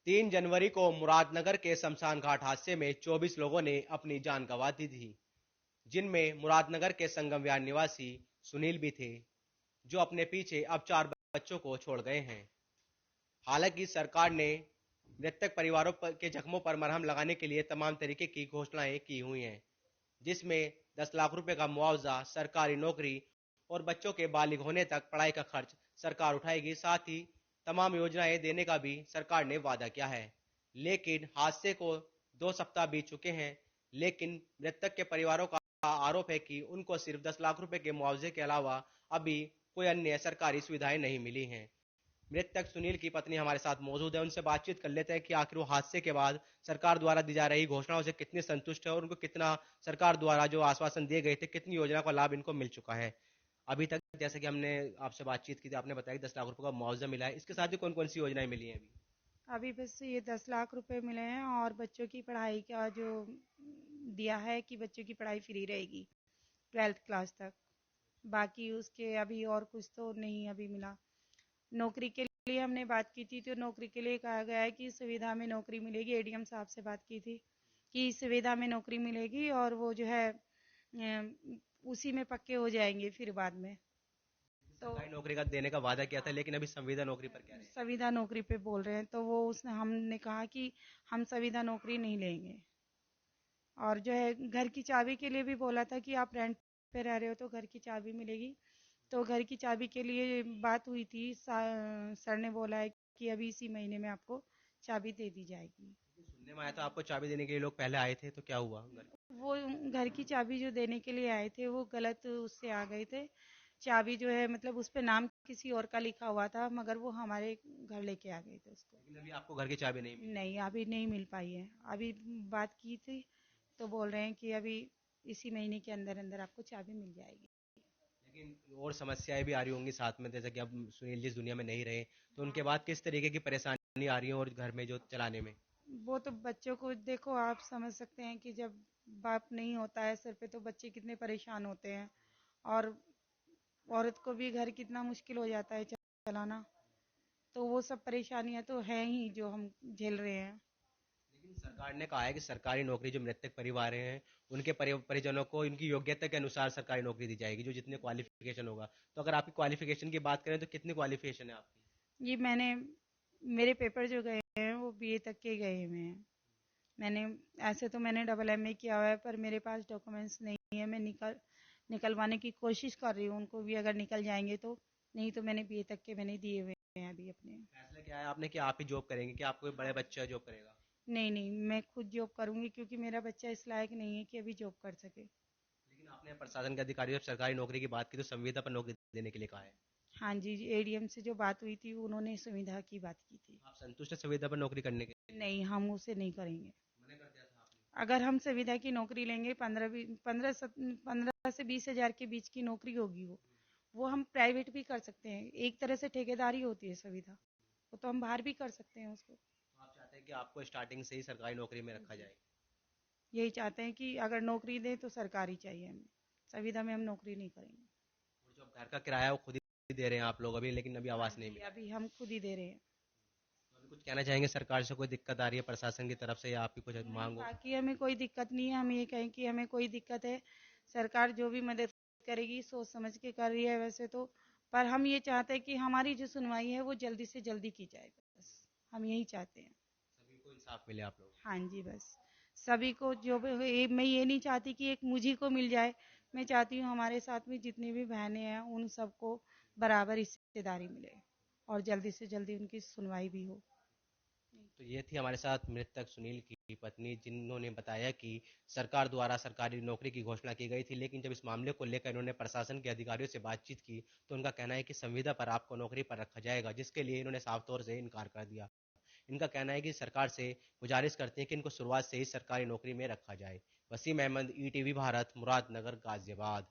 3 जनवरी को मुरादनगर के शमशान घाट हादसे में 24 लोगों ने अपनी जान गंवा दी थी, जिनमें मुरादनगर के संगम विहार निवासी सुनील भी थे, जो अपने पीछे अब 4 बच्चों को छोड़ गए हैं। हालांकि सरकार ने मृतक परिवारों के जख्मों पर मरहम लगाने के लिए तमाम तरीके की घोषणाएं की हुई हैं, जिसमें 10 लाख रुपए का मुआवजा, सरकारी नौकरी और बच्चों के बालिग होने तक पढ़ाई का खर्च सरकार उठाएगी। साथ ही तमाम योजनाएं देने का भी सरकार ने वादा किया है। लेकिन हादसे को 2 सप्ताह बीत चुके हैं, लेकिन मृतक के परिवारों का आरोप है कि उनको सिर्फ 10 लाख रुपए के मुआवजे के अलावा अभी कोई अन्य सरकारी सुविधाएं नहीं मिली हैं। मृतक सुनील की पत्नी हमारे साथ मौजूद है, उनसे बातचीत कर लेते हैं कि आखिर वो हादसे के बाद सरकार द्वारा दी जा रही घोषणाओं से कितने संतुष्ट है और उनको कितना सरकार द्वारा जो आश्वासन दिए गए थे, कितनी योजना का लाभ इनको मिल चुका है अभी तक। जैसे कि हमने आपसे बातचीत की थी, आपने बताया कि 10 लाख रुपए का मुआवजा मिला है, इसके साथ ही कौन कौन सी योजनाएं मिली हैं अभी? अभी बस ये 10 लाख रुपए मिले हैं और बच्चों की पढ़ाई का जो दिया है कि बच्चों की पढ़ाई फ्री रहेगी 12th क्लास तक। बाकी उसके अभी और कुछ तो नहीं अभी मिला। नौकरी के लिए हमने बात की थी तो नौकरी के लिए कहा गया है कि सुविधा में नौकरी मिलेगी। एडीएम साहब से बात की थी कि सुविधा में नौकरी मिलेगी और वो जो है उसी में पक्के हो जाएंगे फिर बाद में। तो सरकारी नौकरी का देने का वादा किया था, लेकिन अभी संविदा नौकरी पर क्या रहे? संविदा नौकरी पे बोल रहे हैं तो वो उसने हमने कहा कि हम संविदा नौकरी नहीं लेंगे। और जो है घर की चाबी के लिए भी बोला था कि आप रेंट पे रह रहे हो तो घर की चाबी मिलेगी। तो घर की चाबी के लिए बात हुई थी। सर ने बोला है कि अभी इसी महीने में आपको चाबी दे दी जाएगी। सुनने में आया था आपको चाबी देने के लिए लोग पहले आए थे, तो क्या हुआ घर की? वो घर की चाबी जो देने के लिए आए थे वो गलत उससे आ गए थे। चाबी जो है मतलब उस पे नाम किसी और का लिखा हुआ था मगर वो हमारे घर लेके आ गए थे उसको। लेकिन अभी आपको घर की चाबी नहीं मिली? नहीं अभी नहीं मिल पाई है। अभी बात की थी तो बोल रहे हैं कि अभी इसी महीने के अंदर अंदर आपको चाबी मिल जाएगी। लेकिन और समस्याएं भी आ रही होंगी साथ में, जैसे कि अब सुनील जी इस दुनिया में नहीं रहे, तो उनके बाद किस तरीके की परेशानी आ रही है और घर में जो चलाने में? वो तो बच्चों को देखो आप समझ सकते हैं कि जब बाप नहीं होता है सिर पे तो बच्चे कितने परेशान होते हैं। और औरत को भी घर कितना मुश्किल हो जाता है चलाना। तो वो सब परेशानियां तो है ही जो हम झेल रहे हैं। लेकिन सरकार ने कहा है कि सरकारी नौकरी जो मृतक परिवार हैं, उनके परिजनों को इनकी योग्यता के अनुसार सरकारी नौकरी दी जाएगी, जो जितने क्वालिफिकेशन होगा। तो अगर आपकी क्वालिफिकेशन की बात करें तो कितनी क्वालिफिकेशन है आपकी? ये मेरे पेपर जो गए हैं वो बीए तक के गए हुए हैं। मैंने ऐसे तो मैंने डबल एमए किया हुआ है पर मेरे पास डॉक्यूमेंट्स नहीं है। मैं निकलवाने की कोशिश कर रही हूँ उनको भी अगर निकल जाएंगे तो। नहीं तो मैंने बीए तक के मैंने दिए हुए हैं अभी अपने। फैसला क्या है आपने कि आप ही जॉब करेंगे, कि आपको कोई बड़े बच्चा जॉब करेगा? नहीं नहीं मैं खुद जॉब करूंगी क्योंकि मेरा बच्चा इस लायक नहीं है कि अभी जॉब कर सके। लेकिन आपने प्रशासन के अधिकारी जब सरकारी नौकरी की बात की तो संविदा पर नौकरी देने के लिए कहा है। हाँ जी एडीएम से जो बात हुई थी उन्होंने सुविधा की बात की थी। आप संतुष्ट है संविदा पर नौकरी करने के लिए? नहीं हम उसे नहीं करेंगे। मना कर दिया था आपने? अगर हम संविदा की नौकरी लेंगे 15 से 20 हजार के बीच की नौकरी होगी वो हम प्राइवेट भी कर सकते हैं। एक तरह से ठेकेदारी होती है संविदा। वो तो हम बाहर भी कर सकते हैं उसको। तो आप चाहते हैं कि आपको स्टार्टिंग से ही सरकारी नौकरी में रखा जाए? यही चाहते हैं कि अगर नौकरी दें तो सरकारी चाहिए हमें। संविदा में हम नौकरी नहीं करेंगे। और जो घर का किराया है वो खुद ही दे रहे हैं आप लोग अभी, लेकिन अभी हाँ आवास नहीं जी मिला है? अभी हम खुद ही दे रहे हैं। तो अभी कुछ कहना चाहेंगे सरकार से? कोई दिक्कत आ रही है प्रशासन की तरफ से या आपकी कुछ नहीं मांग हो? बाकी हमें कोई दिक्कत नहीं है। हम ये कहें कि हमें कोई दिक्कत है। सरकार जो भी मदद करेगी सोच समझ के कर रही है वैसे तो। पर हम ये चाहते हैं कि हमारी जो सुनवाई है वो जल्दी से जल्दी की जाए बस। हम यही चाहते हैं। सभी को इंसाफ मिले आप लोग? हाँ जी बस सभी को जो भी मैं ये नहीं चाहती कि एक मुझी को मिल जाए। मैं चाहती हूँ हमारे साथ में जितनी भी बहनें हैं उन सबको बराबर हिस्सेदारी मिले और जल्दी से जल्दी उनकी सुनवाई भी हो। तो ये थी हमारे साथ मृतक सुनील की पत्नी, जिन्होंने बताया कि सरकार द्वारा सरकारी नौकरी की घोषणा की गई थी, लेकिन जब इस मामले को लेकर इन्होंने प्रशासन के अधिकारियों से बातचीत की तो उनका कहना है कि संविदा पर आपको नौकरी पर रखा जाएगा, जिसके लिए इन्होंने साफ तौर से इनकार कर दिया। इनका कहना है कि सरकार से गुजारिश करते हैं कि इनको शुरुआत से ही सरकारी नौकरी में रखा जाए। वसीम अहमद, ईटीवी भारत, मुरादनगर, गाजियाबाद।